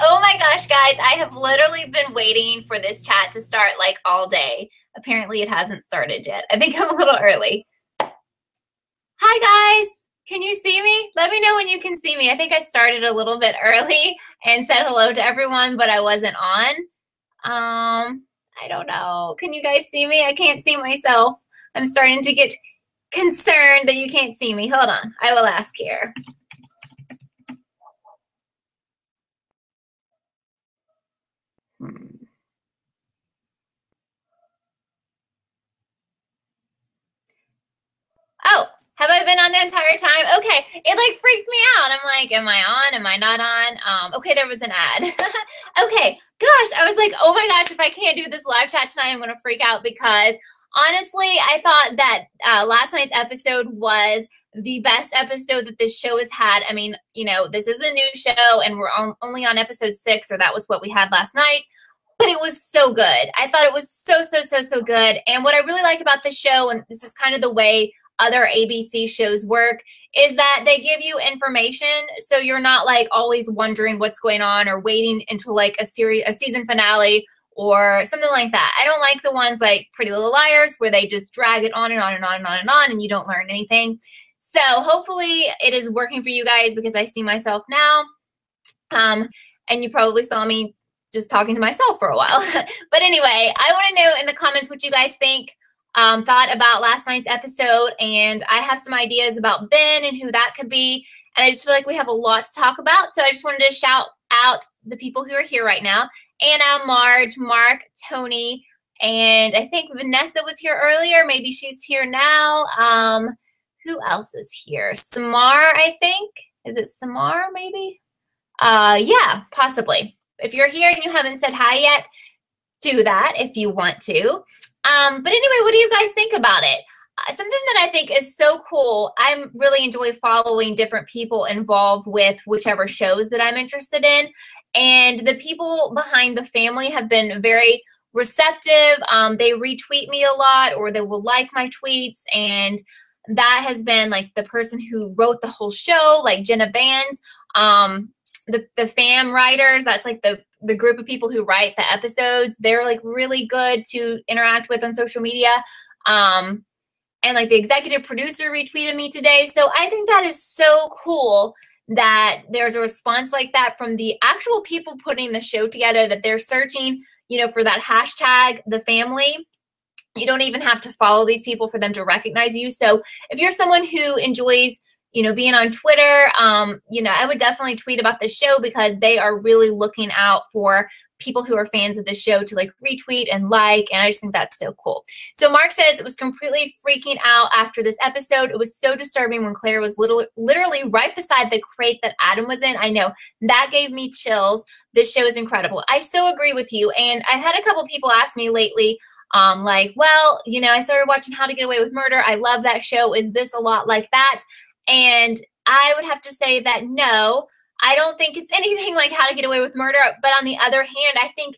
Oh my gosh, guys, I have literally been waiting for this chat to start like all day. Apparently, it hasn't started yet. I think I'm a little early. Hi, guys. Can you see me? Let me know when you can see me. I think I started a little bit early and said hello to everyone, but I wasn't on. I don't know. Can you guys see me? I can't see myself. I'm starting to get concerned that you can't see me. Hold on. I will ask here. Oh, have I been on the entire time? Okay, it like freaked me out. I'm like, am I on? Am I not on? Okay, there was an ad. Okay, gosh, I was like, oh my gosh, if I can't do this live chat tonight, I'm gonna freak out because honestly, I thought that last night's episode was the best episode that this show has had. I mean, you know, this is a new show and we're only on episode 6, or that was what we had last night. But it was so good. I thought it was so good. And what I really like about this show, and this is kind of the way other ABC shows work, is that they give you information so you're not like always wondering what's going on or waiting until like a season finale or something like that. I don't like the ones like Pretty Little Liars where they just drag it on and on and on and on and on and you don't learn anything. So hopefully it is working for you guys because I see myself now. And you probably saw me just talking to myself for a while. But anyway, I want to know in the comments what you guys think, thought about last night's episode. And I have some ideas about Ben and who that could be. And I just feel like we have a lot to talk about. So I just wanted to shout out the people who are here right now. Anna, Marge, Mark, Tony, and I think Vanessa was here earlier. Maybe she's here now. Who else is here? Samar, I think. Is it Samar, maybe? Yeah, possibly. If you're here and you haven't said hi yet, do that if you want to. But anyway, what do you guys think about it? Something that I think is so cool, I really enjoy following different people involved with whichever shows that I'm interested in. And the people behind the family have been very receptive. They retweet me a lot, or they will like my tweets. And that has been like the person who wrote the whole show, like Jenna Bans. The fam writers, that's like the group of people who write the episodes. They're like really good to interact with on social media. And like the executive producer retweeted me today. So I think that is so cool that there's a response like that from the actual people putting the show together, that they're searching, you know, for that hashtag, the family. You don't even have to follow these people for them to recognize you. So if you're someone who enjoys, you know, being on Twitter, you know, I would definitely tweet about the show because they are really looking out for people who are fans of the show to like retweet and like, and I just think that's so cool. So Mark says it was completely freaking out after this episode. It was so disturbing when Claire was literally right beside the crate that Adam was in. I know, that gave me chills. This show is incredible. I so agree with you. And I've had a couple people ask me lately, like, well, you know, I started watching How to Get Away with Murder. I love that show. Is this a lot like that? And I would have to say that no, I don't think it's anything like How to Get Away with Murder. But on the other hand, I think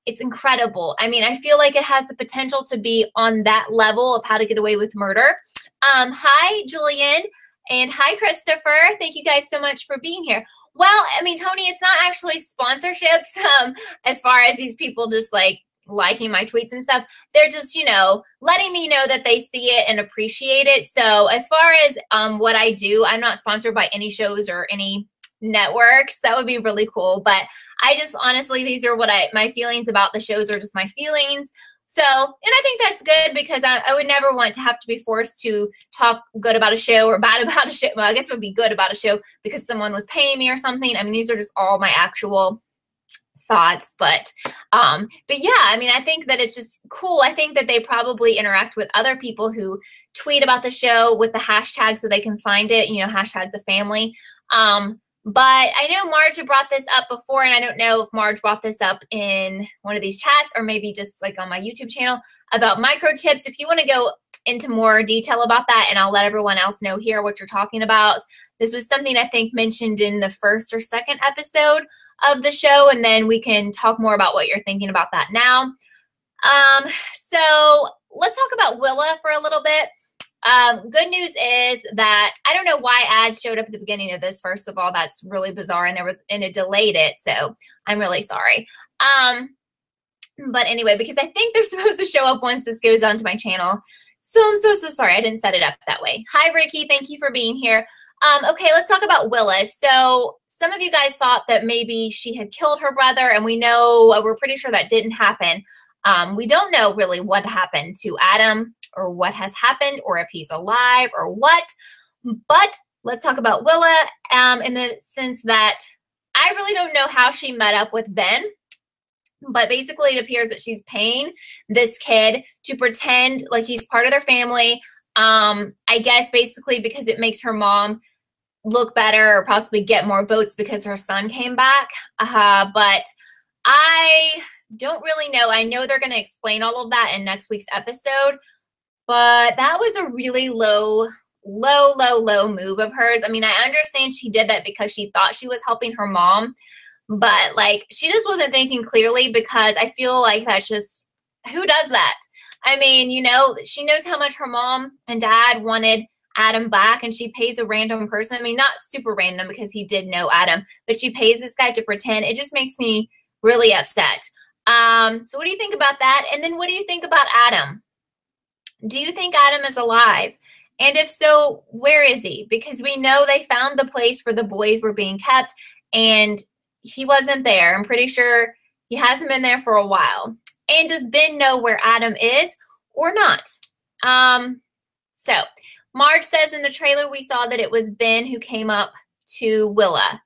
it's incredible. I mean, I feel like it has the potential to be on that level of How to Get Away with Murder. Hi, Julian. And hi, Christopher. Thank you guys so much for being here. Well, I mean, Tony, it's not actually sponsorships as far as these people just like liking my tweets and stuff. They're just, you know, letting me know that they see it and appreciate it. So as far as what I do, I'm not sponsored by any shows or any networks. That would be really cool. But I just honestly, these are what my feelings about the shows are just my feelings. So, and I think that's good because I would never want to have to be forced to talk good about a show or bad about a show. Well, I guess it would be good about a show because someone was paying me or something. I mean, these are just all my actual thoughts, but yeah, I mean, I think that it's just cool. I think that they probably interact with other people who tweet about the show with the hashtag so they can find it, you know, hashtag the family. But I know Marge had brought this up before, and I don't know if Marge brought this up in one of these chats or maybe just like on my YouTube channel about microchips. If you want to go into more detail about that, and I'll let everyone else know here what you're talking about. This was something I think mentioned in the first or second episode of the show, and then we can talk more about what you're thinking about that now. So let's talk about Willa for a little bit. Good news is that I don't know why ads showed up at the beginning of this. First of all, that's really bizarre, and it delayed it, so I'm really sorry. But anyway, because I think they're supposed to show up once this goes onto my channel. So I'm so sorry. I didn't set it up that way. Hi, Ricky. Thank you for being here. Okay, let's talk about Willa. So some of you guys thought that maybe she had killed her brother, and we're pretty sure that didn't happen. We don't know really what happened to Adam or what has happened or if he's alive or what. But let's talk about Willa in the sense that I really don't know how she met up with Ben. But basically, it appears that she's paying this kid to pretend like he's part of their family. I guess basically because it makes her mom look better or possibly get more votes because her son came back. But I don't really know. I know they're going to explain all of that in next week's episode. But that was a really low move of hers. I mean, I understand she did that because she thought she was helping her mom. But, like, she just wasn't thinking clearly, because I feel like that's just, who does that? I mean, you know, she knows how much her mom and dad wanted Adam back, and she pays a random person. I mean, not super random because he did know Adam, but she pays this guy to pretend. It just makes me really upset. So what do you think about that? And then what do you think about Adam? Do you think Adam is alive? And if so, where is he? Because we know they found the place where the boys were being kept, and he wasn't there. I'm pretty sure he hasn't been there for a while. And does Ben know where Adam is or not? So Marge says in the trailer we saw that it was Ben who came up to Willa.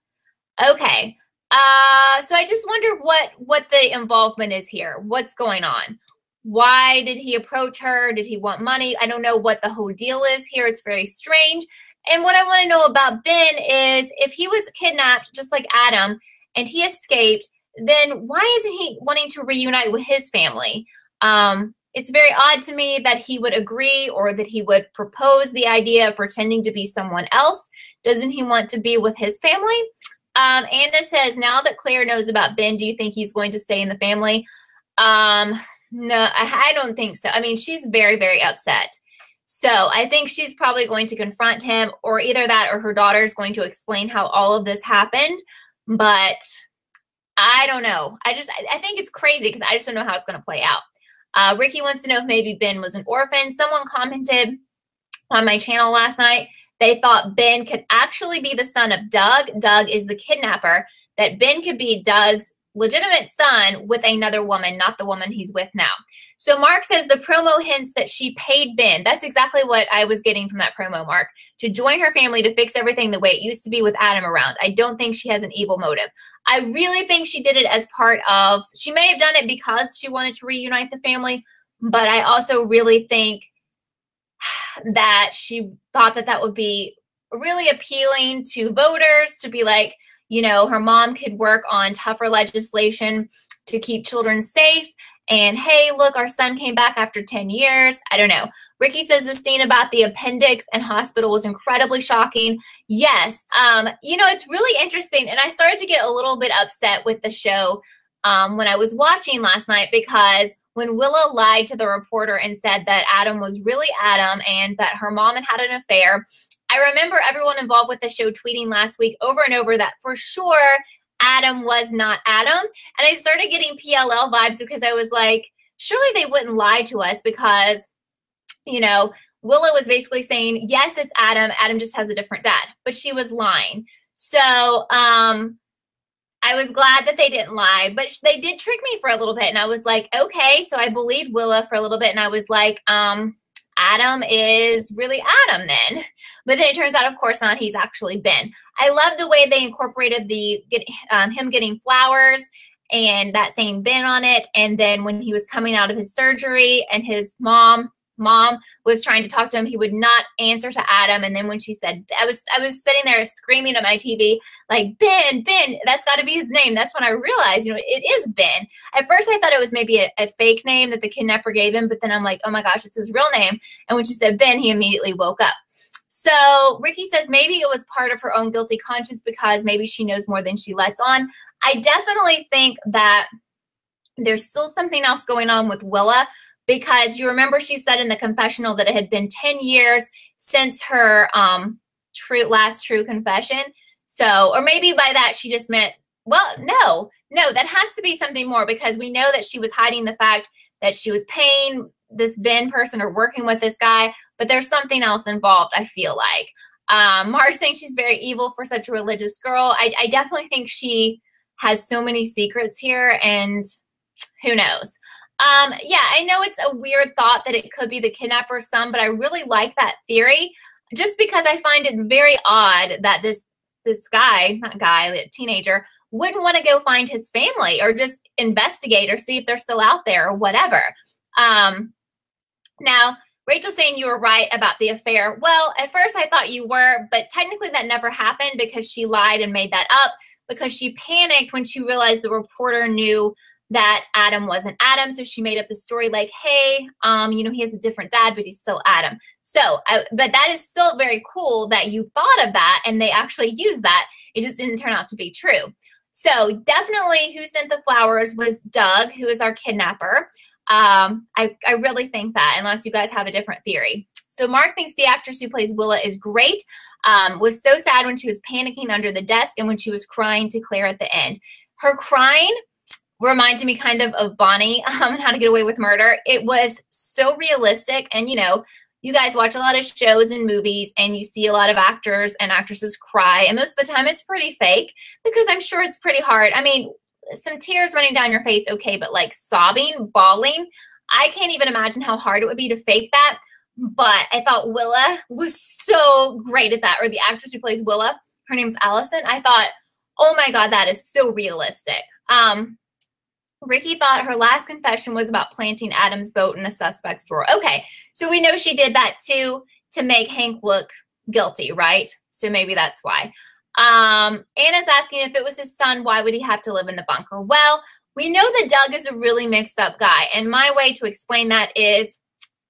Okay. So I just wonder what the involvement is here. What's going on? Why did he approach her? Did he want money? I don't know what the whole deal is here. It's very strange. And what I want to know about Ben is, if he was kidnapped just like Adam and he escaped, then why isn't he wanting to reunite with his family? It's very odd to me that he would agree, or that he would propose the idea of pretending to be someone else. Doesn't he want to be with his family? Anna says, now that Claire knows about Ben, do you think he's going to stay in the family? No, I don't think so. I mean, she's very, very upset. So I think she's probably going to confront him, or either that or her daughter is going to explain how all of this happened. But I don't know. I think it's crazy because I just don't know how it's going to play out. Ricky wants to know if maybe Ben was an orphan. Someone commented on my channel last night. They thought Ben could actually be the son of Doug. Doug is the kidnapper. That Ben could be Doug's legitimate son with another woman, not the woman he's with now. So Mark says the promo hints that she paid Ben. That's exactly what I was getting from that promo, Mark. To join her family to fix everything the way it used to be with Adam around. I don't think she has an evil motive. I really think she did it as part of, she may have done it because she wanted to reunite the family, but I also really think that she thought that that would be really appealing to voters, to be like, you know, her mom could work on tougher legislation to keep children safe. And hey, look, our son came back after 10 years. I don't know. Ricky says the scene about the appendix and hospital was incredibly shocking. Yes. You know, it's really interesting. And I started to get a little bit upset with the show when I was watching last night, because when Willa lied to the reporter and said that Adam was really Adam and that her mom had an affair, I remember everyone involved with the show tweeting last week over and over that for sure Adam was not Adam. And I started getting PLL vibes, because I was like, surely they wouldn't lie to us, because, you know, Willa was basically saying, yes, it's Adam. Adam just has a different dad. But she was lying. So I was glad that they didn't lie. But they did trick me for a little bit. And I was like, okay. So I believed Willa for a little bit. And I was like, Adam is really Adam then. But then it turns out, of course not. He's actually Ben. I love the way they incorporated him getting flowers and that saying Ben on it. And then when he was coming out of his surgery and his mom was trying to talk to him, he would not answer to Adam. And then when she said, I was sitting there screaming at my TV, like, Ben, that's got to be his name. That's when I realized, you know, it is Ben. At first I thought it was maybe a fake name that the kidnapper gave him, but then I'm like, oh my gosh, it's his real name. And when she said Ben, he immediately woke up. So Ricky says maybe it was part of her own guilty conscience, because maybe she knows more than she lets on. I definitely think that there's still something else going on with Willa, because you remember she said in the confessional that it had been 10 years since her last true confession. So, or maybe by that she just meant, well, no, that has to be something more, because we know that she was hiding the fact that she was paying this Ben person or working with this guy, but there's something else involved, I feel like. Mars thinks she's very evil for such a religious girl. I definitely think she has so many secrets here, and who knows? Yeah, I know it's a weird thought that it could be the kidnapper's son, but I really like that theory, just because I find it very odd that this guy, not guy, a teenager, wouldn't want to go find his family or just investigate or see if they're still out there or whatever. Now, Rachel's saying you were right about the affair. Well, at first I thought you were, but technically that never happened because she lied and made that up, because she panicked when she realized the reporter knew that Adam wasn't Adam. So she made up the story like, hey, he has a different dad, but he's still Adam. So, but that is still very cool that you thought of that and they actually used that. It just didn't turn out to be true. So definitely who sent the flowers was Doug, who is our kidnapper. I really think that, unless you guys have a different theory. So Mark thinks the actress who plays Willa is great. Was so sad when she was panicking under the desk and when she was crying to Claire at the end. Her crying reminded me kind of Bonnie and How to Get Away with Murder. It was so realistic, and you guys watch a lot of shows and movies and you see a lot of actors and actresses cry, and most of the time it's pretty fake, because I'm sure it's pretty hard. I mean, some tears running down your face, okay, but like sobbing, bawling, I can't even imagine how hard it would be to fake that. But I thought Willa was so great at that, or the actress who plays Willa, her name's Allison. I thought, oh my God, that is so realistic. Ricky thought her last confession was about planting Adam's boat in a suspect's drawer. Okay, so we know she did that too to make Hank look guilty, right? So maybe that's why. Anna's asking if it was his son, why would he have to live in the bunker? Well, we know that Doug is a really mixed up guy, and my way to explain that is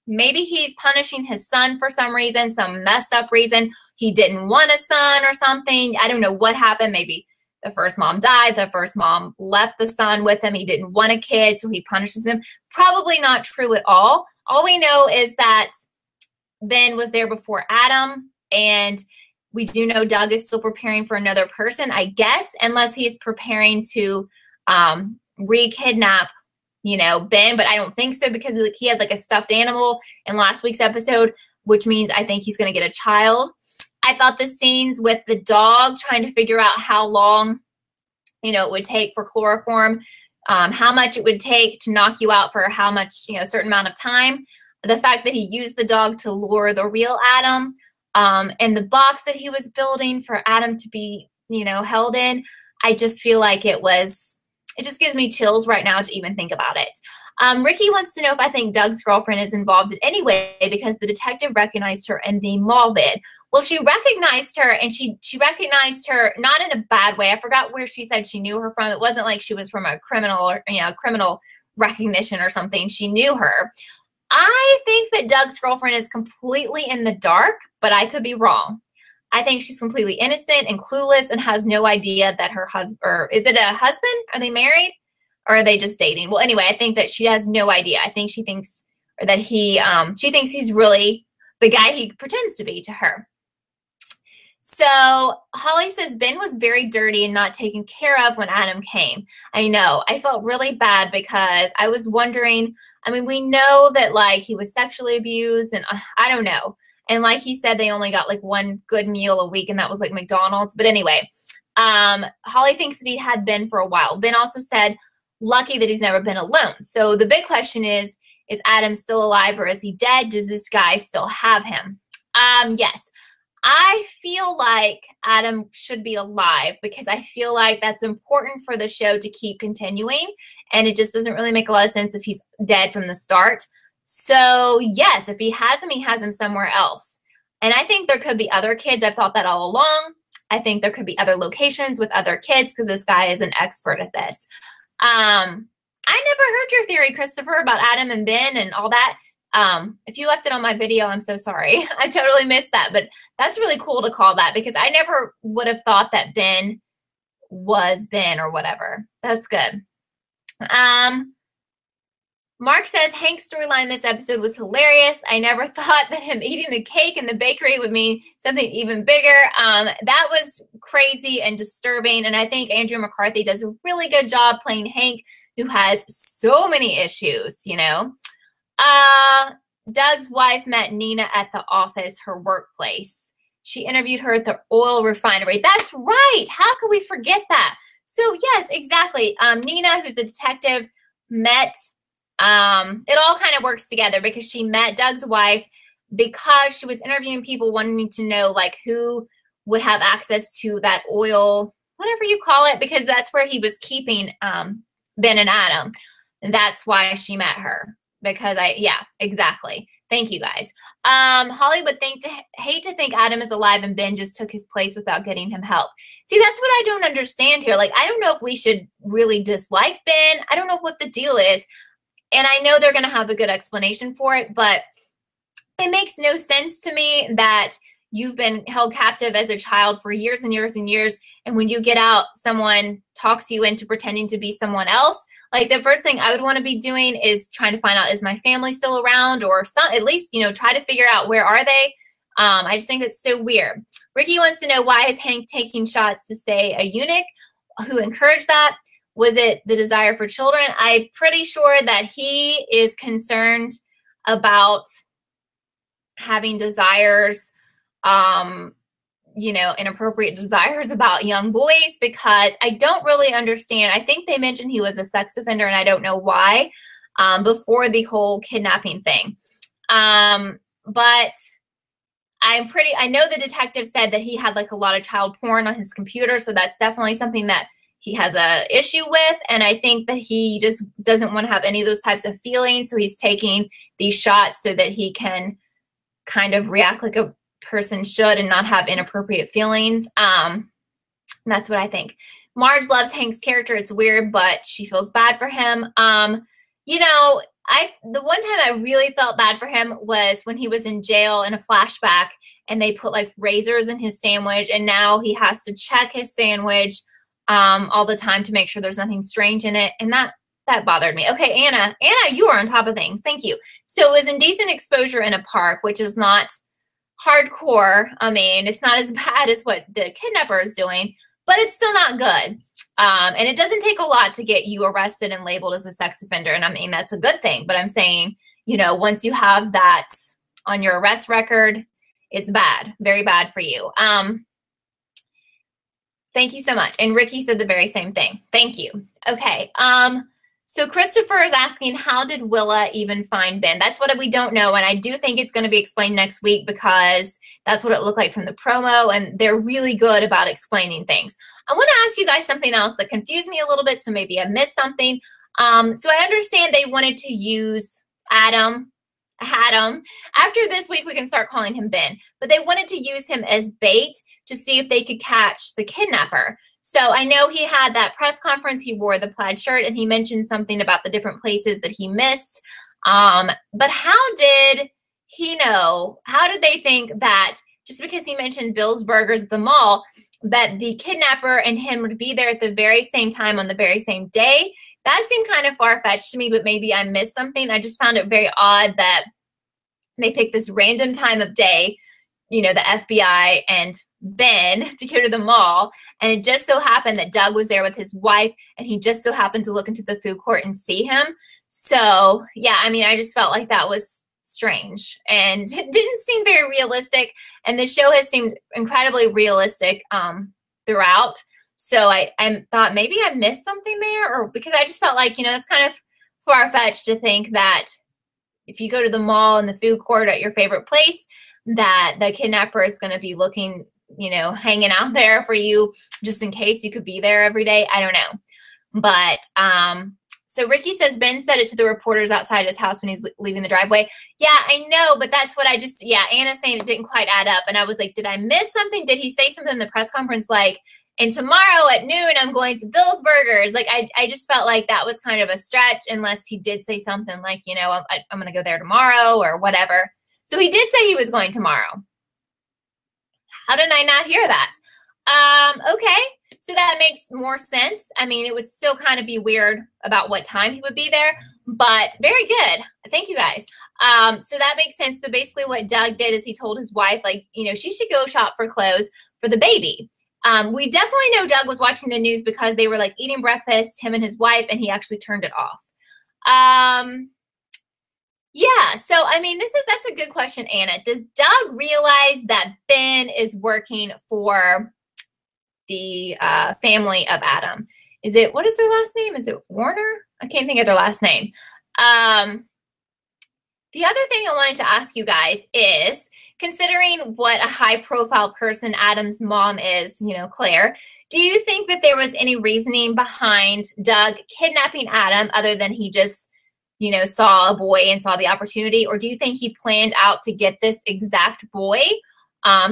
maybe he's punishing his son for some reason, some messed up reason. He didn't want a son or something. I don't know what happened. Maybe the first mom died. The first mom left the son with him. He didn't want a kid, so he punishes him. Probably not true at all. All we know is that Ben was there before Adam, and we do know Doug is still preparing for another person, I guess, unless he's preparing to re-kidnap, Ben, but I don't think so, because he had like a stuffed animal in last week's episode, which means I think he's going to get a child. I thought the scenes with the dog trying to figure out how long, it would take for chloroform, how much it would take to knock you out for how much, a certain amount of time. The fact that he used the dog to lure the real Adam, and the box that he was building for Adam to be, held in, I just feel like it just gives me chills right now to even think about it. Ricky wants to know if I think Doug's girlfriend is involved in any way because the detective recognized her in the mall vid. Well, she recognized her, and she recognized her not in a bad way. I forgot where she said she knew her from. It wasn't like she was from a criminal or, criminal recognition or something. She knew her. I think that Doug's girlfriend is completely in the dark, but I could be wrong. I think she's completely innocent and clueless and has no idea that her husband, or is it a husband? Are they married? Or are they just dating? Well, anyway, I think that she has no idea. I think she thinks that she thinks he's really the guy he pretends to be to her. So Holly says Ben was very dirty and not taken care of when Adam came. I know. I felt really bad because I was wondering, we know that like he was sexually abused, and I don't know. And like he said, they only got like one good meal a week, and that was like McDonald's. But anyway, Holly thinks that he had Ben for a while. Ben also said, lucky that he's never been alone. So the big question is Adam still alive or is he dead? Does this guy still have him? Yes. I feel like Adam should be alive because I feel like that's important for the show to keep continuing, and it just doesn't really make a lot of sense if he's dead from the start. So yes, if he has him somewhere else. And I think there could be other kids. I've thought that all along. I think there could be other locations with other kids because this guy is an expert at this. I never heard your theory, Christopher, about Adam and Ben and all that. If you left it on my video, I'm so sorry. I totally missed that, but that's really cool to call that because I never would have thought that Ben was Ben or whatever. That's good. Mark says Hank's storyline this episode was hilarious. I never thought that him eating the cake in the bakery would mean something even bigger. That was crazy and disturbing. And I think Andrew McCarthy does a really good job playing Hank, who has so many issues, you know. Doug's wife met Nina at the office, her workplace. She interviewed her at the oil refinery. That's right. How could we forget that? So yes, exactly. Nina, who's the detective, met, it all kind of works together because she met Doug's wife because she was interviewing people wanting to know like who would have access to that oil, whatever you call it, because that's where he was keeping Ben and Adam. And that's why she met her. Because yeah, exactly. Thank you guys. Holly would hate to think Adam is alive and Ben just took his place without getting him help. See, that's what I don't understand here. Like, I don't know if we should really dislike Ben. I don't know what the deal is. And I know they're going to have a good explanation for it, but it makes no sense to me that you've been held captive as a child for years and years and years. And when you get out, someone talks you into pretending to be someone else. Like, the first thing I would want to be doing is trying to find out, is my family still around, or at least, you know, try to figure out where are they. I just think it's so weird. Ricky wants to know, why is Hank taking shots to say a eunuch? Who encouraged that? Was it the desire for children? I'm pretty sure that he is concerned about having desires, you know, inappropriate desires about young boys, because I don't really understand. I think they mentioned he was a sex offender, and I don't know why, before the whole kidnapping thing. But I know the detective said that he had like a lot of child porn on his computer, so that's definitely something that he has a issue with. And I think that he just doesn't want to have any of those types of feelings, so he's taking these shots so that he can kind of react like a person should and not have inappropriate feelings. That's what I think. Marge loves Hank's character. It's weird, but she feels bad for him. You know, the one time I really felt bad for him was when he was in jail in a flashback, and they put like razors in his sandwich, and now he has to check his sandwich all the time to make sure there's nothing strange in it, and that bothered me. Okay, Anna, you are on top of things. Thank you. So it was indecent exposure in a park, which is not hardcore. I mean, it's not as bad as what the kidnapper is doing, but it's still not good. And it doesn't take a lot to get you arrested and labeled as a sex offender. And I mean, that's a good thing. But I'm saying, you know, once you have that on your arrest record, it's bad, very bad for you. Thank you so much. And Ricky said the very same thing. Thank you. Okay. So Christopher is asking, how did Willa even find Ben? That's what we don't know, and I do think it's going to be explained next week, because that's what it looked like from the promo, and they're really good about explaining things. I want to ask you guys something else that confused me a little bit, so maybe I missed something. So I understand they wanted to use Adam. After this week, we can start calling him Ben, but they wanted to use him as bait to see if they could catch the kidnapper. So I know he had that press conference, he wore the plaid shirt, and he mentioned something about the different places that he missed. But how did he know? How did they think that just because he mentioned Bill's Burgers at the mall, that the kidnapper and him would be there at the very same time on the very same day? That seemed kind of far-fetched to me, but maybe I missed something. I just found it very odd that they picked this random time of day, you know, the FBI and Ben, to go to the mall, and it just so happened that Doug was there with his wife, and he just so happened to look into the food court and see him. So yeah, I mean, I just felt like that was strange and it didn't seem very realistic, and the show has seemed incredibly realistic throughout. So I thought maybe I missed something there, or because I just felt like, you know, it's kind of far-fetched to think that if you go to the mall and the food court at your favorite place, that the kidnapper is going to be looking, you know, hanging out there for you just in case you could be there every day. I don't know. But so Ricky says Ben said it to the reporters outside his house when he's leaving the driveway. Yeah, I know, but that's what Anna's saying it didn't quite add up. And I was like, did I miss something? Did he say something in the press conference like, and tomorrow at noon, I'm going to Bill's Burgers? Like, I just felt like that was kind of a stretch, unless he did say something like, you know, I'm going to go there tomorrow or whatever. So he did say he was going tomorrow. How did I not hear that? Okay, so that makes more sense. I mean, it would still kind of be weird about what time he would be there, but very good. Thank you guys. So that makes sense. So basically what Doug did is he told his wife, like, you know, she should go shop for clothes for the baby. We definitely know Doug was watching the news because they were like eating breakfast, him and his wife, and he actually turned it off. Yeah, so I mean, that's a good question, Anna. Does Doug realize that Ben is working for the family of Adam? What is their last name? Is it Warner? I can't think of their last name. The other thing I wanted to ask you guys is, considering what a high profile person Adam's mom is, you know, Claire, do you think that there was any reasoning behind Doug kidnapping Adam other than he just, you know, saw a boy and saw the opportunity? Or do you think he planned out to get this exact boy?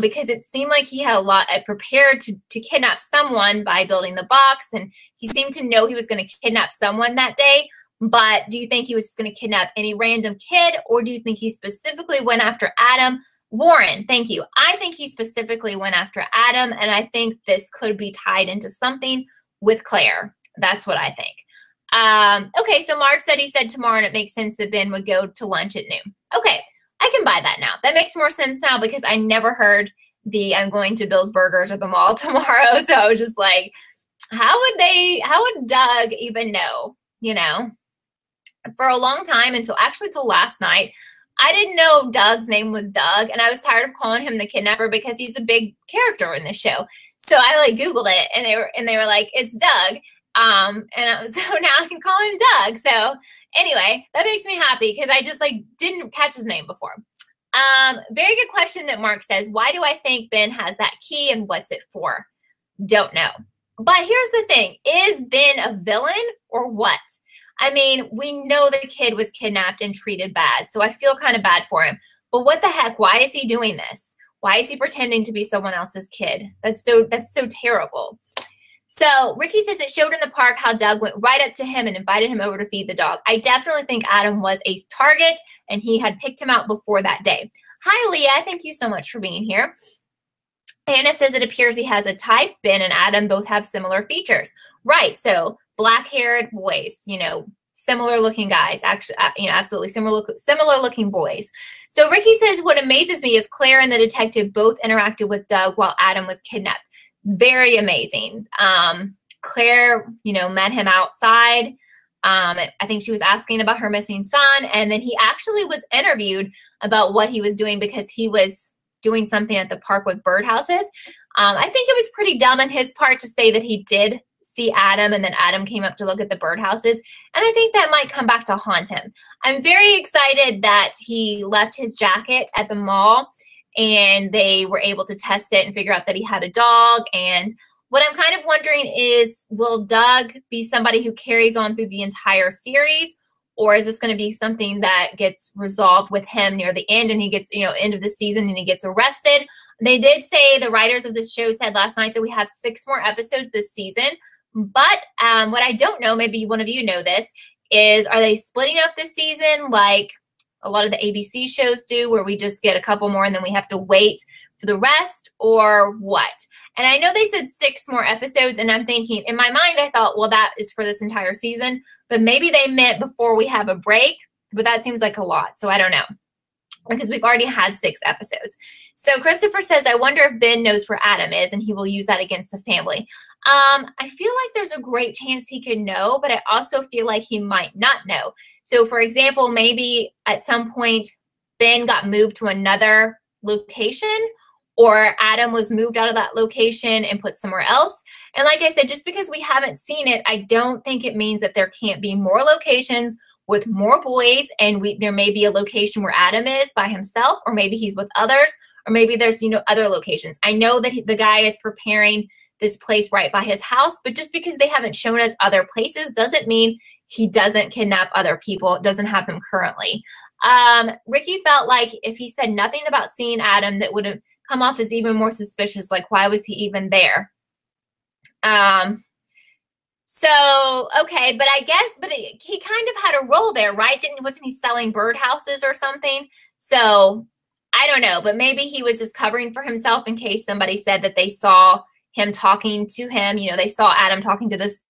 Because it seemed like he had a lot prepared to kidnap someone by building the box, and he seemed to know he was going to kidnap someone that day. But do you think he was just going to kidnap any random kid, or do you think he specifically went after Adam? Warren, thank you. I think he specifically went after Adam, and I think this could be tied into something with Claire. That's what I think. Okay, so Mark said he said tomorrow, and it makes sense that Ben would go to lunch at noon. Okay, I can buy that now. That makes more sense now because I never heard the I'm going to Bill's Burgers or the mall tomorrow. So I was just like, how would Doug even know, you know? For a long time till last night, I didn't know Doug's name was Doug, and I was tired of calling him the kidnapper because he's a big character in this show. So I like Googled it, and they were like, it's Doug. And I was, so now I can call him Doug. So anyway, that makes me happy because I just like didn't catch his name before. Very good question that Mark says, why do I think Ben has that key and what's it for? Don't know. But here's the thing, is Ben a villain or what? I mean, we know the kid was kidnapped and treated bad, so I feel kind of bad for him. But what the heck? Why is he doing this? Why is he pretending to be someone else's kid? That's so terrible. So Ricky says it showed in the park how Doug went right up to him and invited him over to feed the dog. I definitely think Adam was a target, and he had picked him out before that day. Hi, Leah. Thank you so much for being here. Anna says it appears he has a type. Ben and Adam both have similar features. Right, so black-haired boys, you know, similar-looking guys, actually, you know, absolutely similar-looking boys. So Ricky says, what amazes me is Claire and the detective both interacted with Doug while Adam was kidnapped. Very amazing. Claire, you know, met him outside. I think she was asking about her missing son, and then he actually was interviewed about what he was doing because he was doing something at the park with birdhouses. I think it was pretty dumb on his part to say that he did see Adam and then Adam came up to look at the birdhouses. And I think that might come back to haunt him. I'm very excited that he left his jacket at the mall and they were able to test it and figure out that he had a dog. And what I'm kind of wondering is, will Doug be somebody who carries on through the entire series? Or is this going to be something that gets resolved with him near the end and he gets, you know, end of the season and he gets arrested? They did say, the writers of the show said last night that we have 6 more episodes this season. But what I don't know, maybe one of you know this, is are they splitting up this season like a lot of the ABC shows do, where we just get a couple more and then we have to wait for the rest, or what? And I know they said 6 more episodes, and I'm thinking, in my mind, I thought, well, that is for this entire season, but maybe they meant before we have a break, but that seems like a lot, so I don't know, because we've already had 6 episodes. So Christopher says, I wonder if Ben knows where Adam is and he will use that against the family. I feel like there's a great chance he could know, but I also feel like he might not know. So for example, maybe at some point Ben got moved to another location, or Adam was moved out of that location and put somewhere else. And like I said, just because we haven't seen it, I don't think it means that there can't be more locations with more boys, and there may be a location where Adam is by himself, or maybe he's with others, or maybe there's, you know, other locations. I know that the guy is preparing this place right by his house, but just because they haven't shown us other places doesn't mean he doesn't kidnap other people. It doesn't happen currently. Ricky felt like if he said nothing about seeing Adam, that would have come off as even more suspicious. Like, why was he even there? So, okay, but I guess, he kind of had a role there, right? Wasn't he selling birdhouses or something? So I don't know, but maybe he was just covering for himself in case somebody said that they saw, him talking to him. You know, they saw Adam talking to this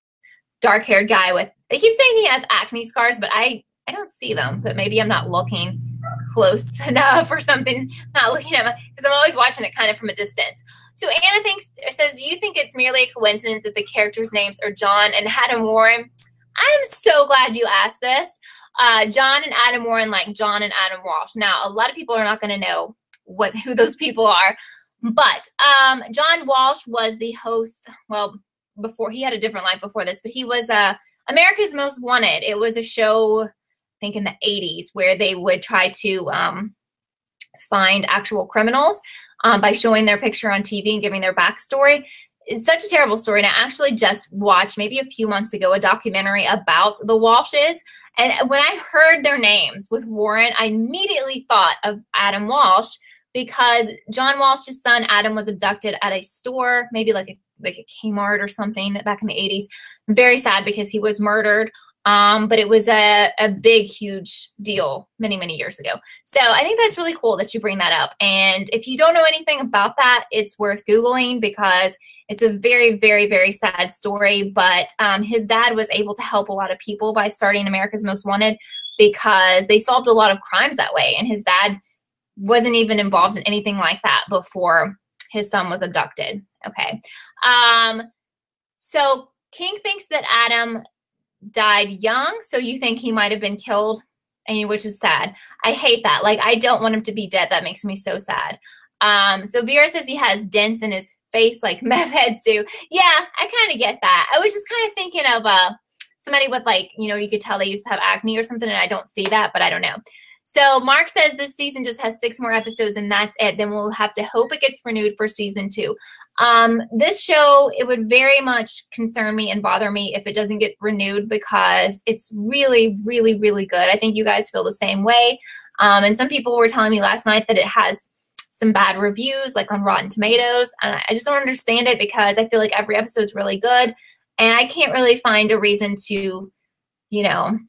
dark-haired guy with, they keep saying he has acne scars, but I don't see them, but maybe I'm not looking close enough or something, not looking at because I'm always watching it kind of from a distance. So Anna says, do you think it's merely a coincidence that the characters' names are John and Adam Warren? I'm so glad you asked this. John and Adam Warren, like John and Adam Walsh. Now, a lot of people are not going to know who those people are, but John Walsh was the host, well, before, he had a different life before this, but he was America's Most Wanted. It was a show, I think in the 80s, where they would try to find actual criminals by showing their picture on TV and giving their backstory. It's such a terrible story. And I actually just watched maybe a few months ago a documentary about the Walshes. And when I heard their names with Warren, I immediately thought of Adam Walsh, because John Walsh's son Adam was abducted at a store, maybe like a Kmart or something back in the 80s. Very sad because he was murdered. But it was a big, huge deal many, many years ago. So I think that's really cool that you bring that up. And if you don't know anything about that, it's worth Googling, because it's a very, very, very sad story. But his dad was able to help a lot of people by starting America's Most Wanted, because they solved a lot of crimes that way. And his dad wasn't even involved in anything like that before his son was abducted. Okay. So King thinks that Adam died young, so you think he might have been killed, and which is sad. I hate that. Like, I don't want him to be dead. That makes me so sad. So Vera says he has dents in his face like meth heads do. Yeah, I kind of get that. I was just kind of thinking of somebody with, like, you know, you could tell they used to have acne or something, and I don't see that, but I don't know. So Mark says this season just has 6 more episodes and that's it. Then we'll have to hope it gets renewed for season 2. This show, it would very much concern me and bother me if it doesn't get renewed, because it's really, really, really good. I think you guys feel the same way. And some people were telling me last night that it has some bad reviews, like on Rotten Tomatoes. And I just don't understand it, because I feel like every episode's really good. And I can't really find a reason to, you know,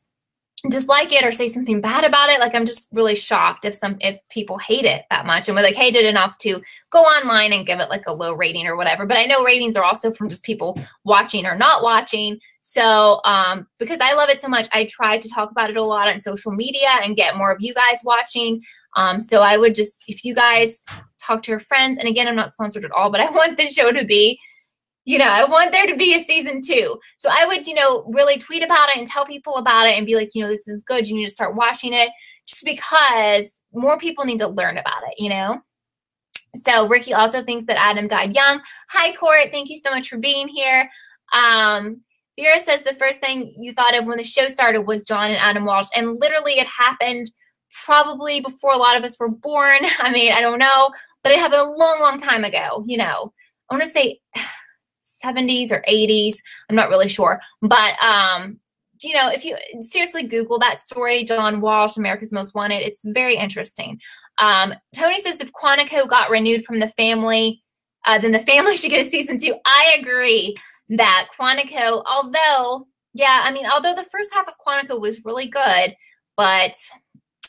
dislike it or say something bad about it. Like, I'm just really shocked if people hate it that much and would like hate it enough to go online and give it like a low rating or whatever. But I know ratings are also from just people watching or not watching. So because I love it so much, I try to talk about it a lot on social media and get more of you guys watching. So I would just, if you guys talk to your friends, and again, I'm not sponsored at all, but I want the show to be, you know, I want there to be a season 2. So I would, you know, really tweet about it and tell people about it and be like, you know, this is good. You need to start watching it, just because more people need to learn about it, you know? So Ricky also thinks that Adam died young. Hi, Court. Thank you so much for being here. Vera says the first thing you thought of when the show started was John and Adam Walsh. And literally it happened probably before a lot of us were born. I mean, I don't know, but it happened a long, long time ago, you know. I want to say 70s or 80s. I'm not really sure. But, you know, if you seriously Google that story, John Walsh, America's Most Wanted, it's very interesting. Tony says if Quantico got renewed from the family, then the family should get a season 2. I agree that Quantico, although the first half of Quantico was really good, but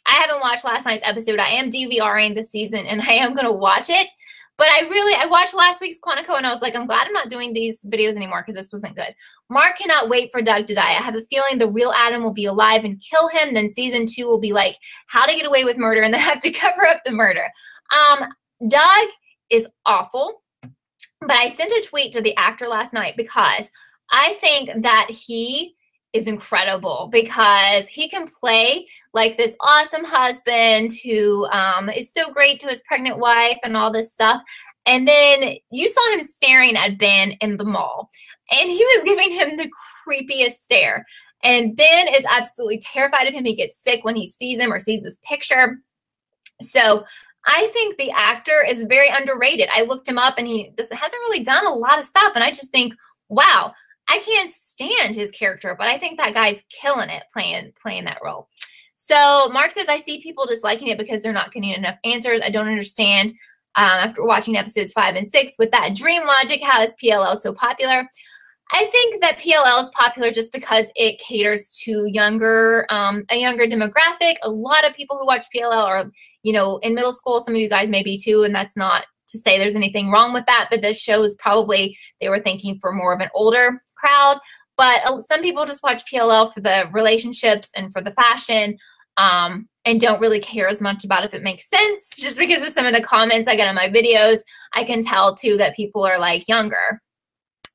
I haven't watched last night's episode. I am DVRing the season, and I am going to watch it. But I watched last week's Quantico, and I was like, I'm glad I'm not doing these videos anymore, because this wasn't good. Mark cannot wait for Doug to die. I have a feeling the real Adam will be alive and kill him. Then season 2 will be like, how to get away with murder, and they have to cover up the murder. Doug is awful, but I sent a tweet to the actor last night because I think that he is incredible, because he can play like this awesome husband who is so great to his pregnant wife and all this stuff. And then you saw him staring at Ben in the mall, and he was giving him the creepiest stare. And Ben is absolutely terrified of him. He gets sick when he sees him or sees his picture. So I think the actor is very underrated. I looked him up, and he hasn't really done a lot of stuff. And I just think, wow, I can't stand his character, but I think that guy's killing it playing that role. So Mark says, I see people disliking it because they're not getting enough answers. I don't understand, after watching episodes 5 and 6, with that dream logic, how is PLL so popular? I think that PLL is popular just because it caters to a younger demographic. A lot of people who watch PLL are, you know, in middle school. Some of you guys may be too, and that's not to say there's anything wrong with that, but this show is probably, they were thinking for more of an older crowd. But some people just watch PLL for the relationships and for the fashion, and don't really care as much about if it makes sense. Just because of some of the comments I get on my videos, I can tell too that people are like younger.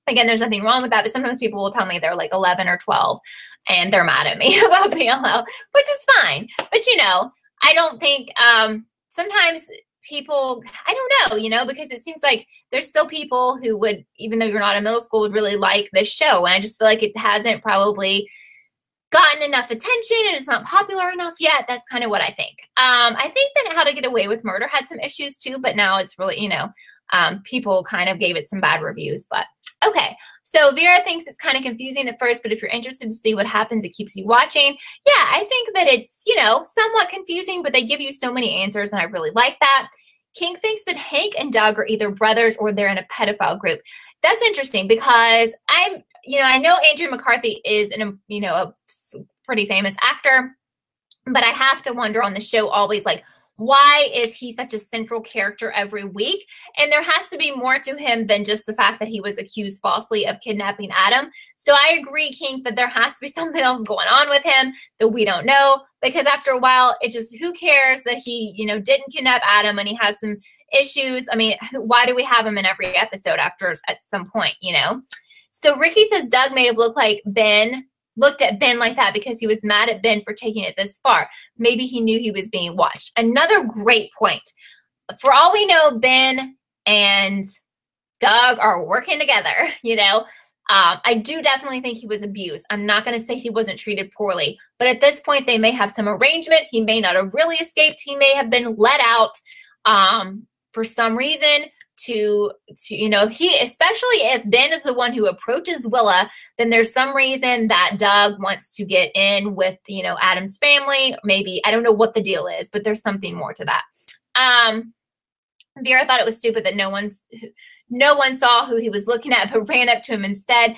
Again, there's nothing wrong with that, but sometimes people will tell me they're like 11 or 12 and they're mad at me about PLL, which is fine. But, you know, I don't think sometimes people, I don't know, you know, because it seems like there's still people who would, even though you're not in middle school, would really like this show. And I just feel like it hasn't probably gotten enough attention and it's not popular enough yet. That's kind of what I think. I think that How to Get Away with Murder had some issues too, but now it's really, you know, people kind of gave it some bad reviews, but okay. So Vera thinks it's kind of confusing at first, but if you're interested to see what happens, it keeps you watching. Yeah, I think that it's, you know, somewhat confusing, but they give you so many answers, and I really like that. King thinks that Hank and Doug are either brothers or they're in a pedophile group. That's interesting because I know Andrew McCarthy is a pretty famous actor, but I have to wonder on the show always, like, why is he such a central character every week? And there has to be more to him than just the fact that he was accused falsely of kidnapping Adam. So I agree, King, that there has to be something else going on with him that we don't know, because after a while, it just, who cares that he, didn't kidnap Adam and he has some issues? I mean, why do we have him in every episode at some point, So Ricky says Doug may have looked at Ben like that because he was mad at Ben for taking it this far. Maybe he knew he was being watched. Another great point. For all we know, Ben and Doug are working together, I do definitely think he was abused. I'm not going to say he wasn't treated poorly, but at this point, they may have some arrangement. He may not have really escaped. He may have been let out for some reason to especially if Ben is the one who approaches Willa, then there's some reason that Doug wants to get in with, Adam's family. Maybe, I don't know what the deal is, but there's something more to that. Vera thought it was stupid that no one saw who he was looking at, but ran up to him and said,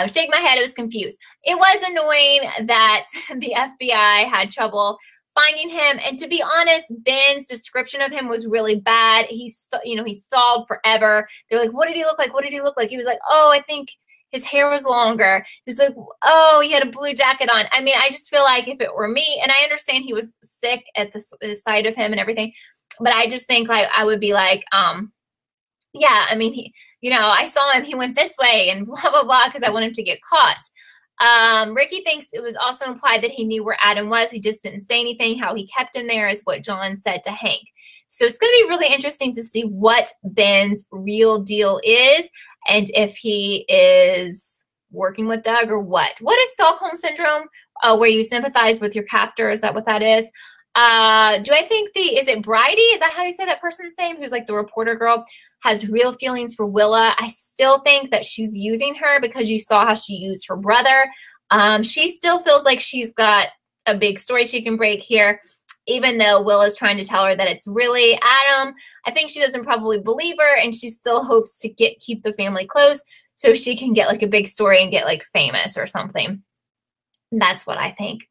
shake my head, I was confused. It was annoying that the FBI had trouble finding him. And to be honest, Ben's description of him was really bad. He stalled forever. They're like, what did he look like? What did he look like? He was like, oh, I think his hair was longer. He was like, oh, he had a blue jacket on. I mean, I just feel like if it were me, and I understand he was sick at the sight of him and everything, but I just think like I would be like, yeah, I mean, I saw him, he went this way and blah, blah, blah, because I want him to get caught. Ricky thinks it was also implied that he knew where Adam was. He just didn't say anything. How he kept him there is what John said to Hank. So it's going to be really interesting to see what Ben's real deal is and if he is working with Doug or what. What is Stockholm Syndrome? Where you sympathize with your captor? Is that what that is? Do I think is it Bridie? Is that how you say that person's name? Who's like the reporter girl? Has real feelings for Willa. I still think that she's using her because you saw how she used her brother. She still feels like she's got a big story she can break here, even though Willa's trying to tell her that it's really Adam. I think she doesn't probably believe her, and she still hopes to keep the family close so she can get like a big story and get like famous or something. That's what I think.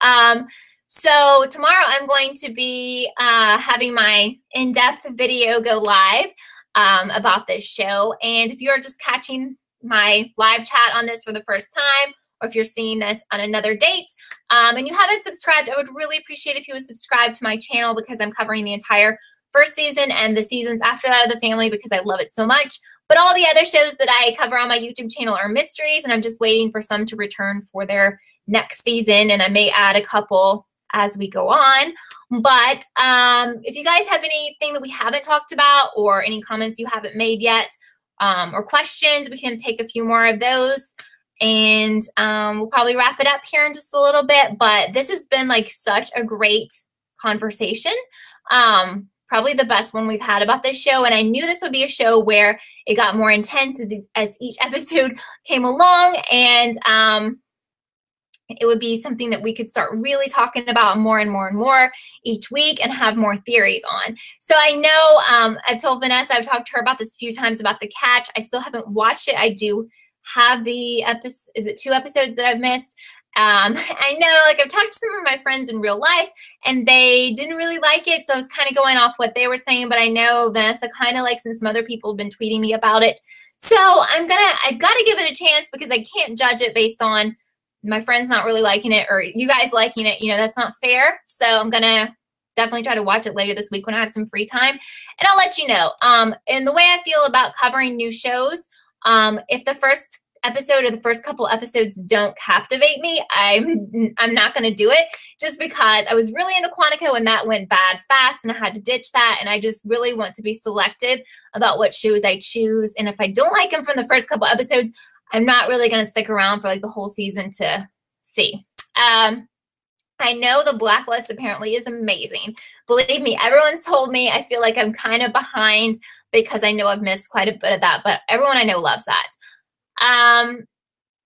So tomorrow I'm going to be having my in-depth video go live about this show. And if you're just catching my live chat on this for the first time, or if you're seeing this on another date, and you haven't subscribed, I would really appreciate if you would subscribe to my channel because I'm covering the entire first season and the seasons after that of the family because I love it so much. But all the other shows that I cover on my YouTube channel are mysteries, and I'm just waiting for some to return for their next season, and I may add a couple as we go on. But if you guys have anything that we haven't talked about or any comments you haven't made yet or questions, we can take a few more of those, and we'll probably wrap it up here in just a little bit. But this has been like such a great conversation, probably the best one we've had about this show. And I knew this would be a show where it got more intense as each episode came along, and it would be something that we could start really talking about more and more and more each week and have more theories on. So I know I've told Vanessa, I've talked to her about this a few times about The Catch. I still haven't watched it. I do have the episode, is it 2 episodes that I've missed? I know, like, I've talked to some of my friends in real life, and they didn't really like it, so I was kind of going off what they were saying, but I know Vanessa kind of likes, and some other people have been tweeting me about it. So I've got to give it a chance, because I can't judge it based on my friends not really liking it or you guys liking it. You know, that's not fair. So I'm going to definitely try to watch it later this week when I have some free time, and I'll let you know. And the way I feel about covering new shows, if the first episode or the first couple episodes don't captivate me, I'm not going to do it, just because I was really into Quantico and that went bad fast and I had to ditch that. And I just really want to be selective about what shows I choose. And if I don't like them from the first couple episodes, I'm not really going to stick around for like the whole season to see. I know the Blacklist apparently is amazing. Believe me, everyone's told me. I feel like I'm kind of behind because I know I've missed quite a bit of that, but everyone I know loves that.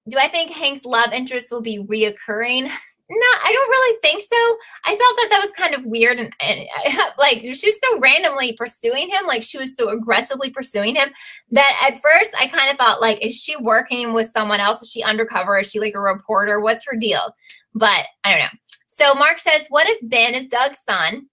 Do I think Hank's love interest will be reoccurring? No, I don't really think so. I felt that that was kind of weird, and like, she was so randomly pursuing him, like she was so aggressively pursuing him, that at first I kind of thought, like, is she working with someone else? Is she undercover? Is she like a reporter? What's her deal? But I don't know. So Mark says, what if Ben is Doug's son?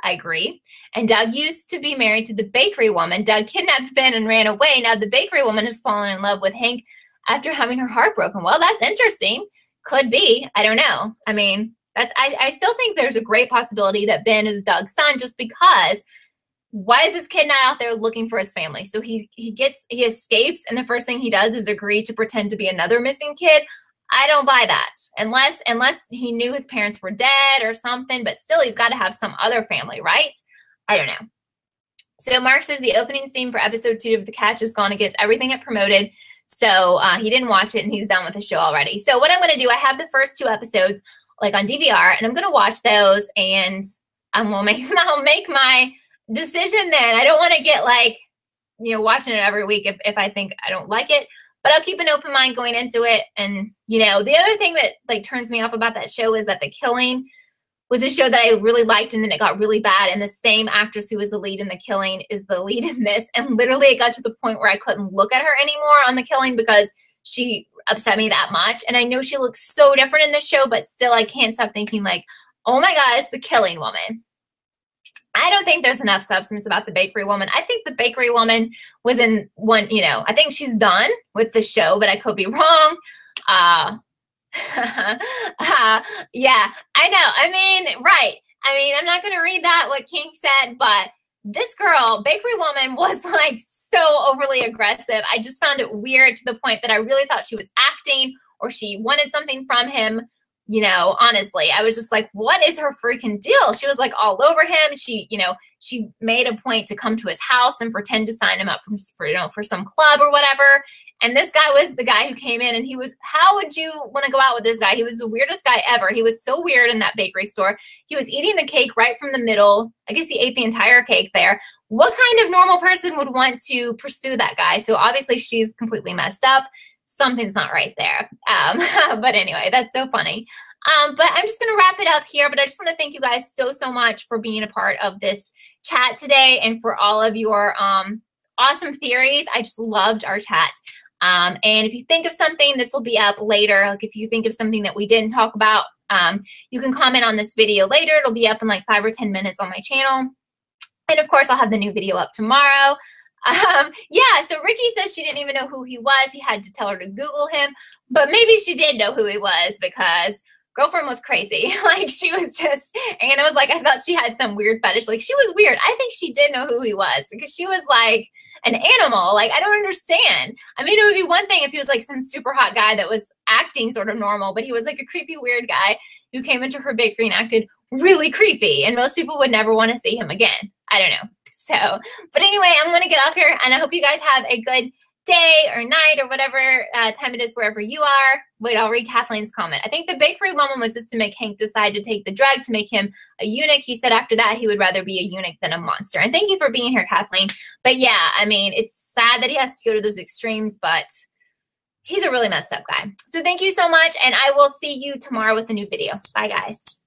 I agree. And Doug used to be married to the bakery woman. Doug kidnapped Ben and ran away. Now the bakery woman has fallen in love with Hank after having her heart broken. Well, that's interesting. Could be. I don't know. I mean, I still think there's a great possibility that Ben is Doug's son, just because why is this kid not out there looking for his family? So he escapes, and the first thing he does is agree to pretend to be another missing kid. I don't buy that, unless he knew his parents were dead or something, but still he's got to have some other family, right? I don't know. So Mark says the opening scene for episode 2 of The Catch has gone against everything it promoted. So he didn't watch it, and he's done with the show already. So what I'm going to do, I have the first 2 episodes like on DVR, and I'm going to watch those, and I'll make my decision then. I don't want to get like, you know, watching it every week if I think I don't like it. But I'll keep an open mind going into it. And, you know, the other thing that like turns me off about that show is that The Killing was a show that I really liked, and then it got really bad. And the same actress who was the lead in The Killing is the lead in this. And literally it got to the point where I couldn't look at her anymore on The Killing because she upset me that much. And I know she looks so different in this show, but still I can't stop thinking like, oh my God, it's The Killing woman. I don't think there's enough substance about the bakery woman. I think the bakery woman was in one, you know, I think she's done with the show, but I could be wrong. Yeah, I know. I mean, right. I mean, I'm not going to read that, what King said, but this girl, bakery woman, was like so overly aggressive. I just found it weird to the point that I really thought she was acting or she wanted something from him. You know, honestly, I was just like, what is her freaking deal? She was like all over him. She, you know, she made a point to come to his house and pretend to sign him up for some club or whatever. And this guy was the guy who came in, and he was, how would you want to go out with this guy? He was the weirdest guy ever. He was so weird in that bakery store. He was eating the cake right from the middle. I guess he ate the entire cake there. What kind of normal person would want to pursue that guy? So obviously she's completely messed up. Something's not right there. But anyway, that's so funny. But I'm just going to wrap it up here. But I just want to thank you guys so much for being a part of this chat today and for all of your awesome theories. I just loved our chat. And if you think of something, this will be up later. Like if you think of something that we didn't talk about, you can comment on this video later. It'll be up in like 5 or 10 minutes on my channel. And of course, I'll have the new video up tomorrow. Yeah, so Ricky says she didn't even know who he was. He had to tell her to Google him, but maybe she did know who he was because girlfriend was crazy. Like she was just, and it was like, I thought she had some weird fetish. Like she was weird. I think she did know who he was because she was like an animal. Like, I don't understand. I mean, it would be one thing if he was like some super hot guy that was acting sort of normal, but he was like a creepy, weird guy who came into her bakery and acted really creepy. And most people would never want to see him again. I don't know. So, but anyway, I'm going to get off here, and I hope you guys have a good day or night or whatever time it is wherever you are. Wait, I'll read Kathleen's comment. I think the bakery woman was just to make Hank decide to take the drug to make him a eunuch. He said after that he would rather be a eunuch than a monster. And thank you for being here, Kathleen. But yeah, I mean, it's sad that he has to go to those extremes, but he's a really messed up guy. So thank you so much, and I will see you tomorrow with a new video. Bye, guys.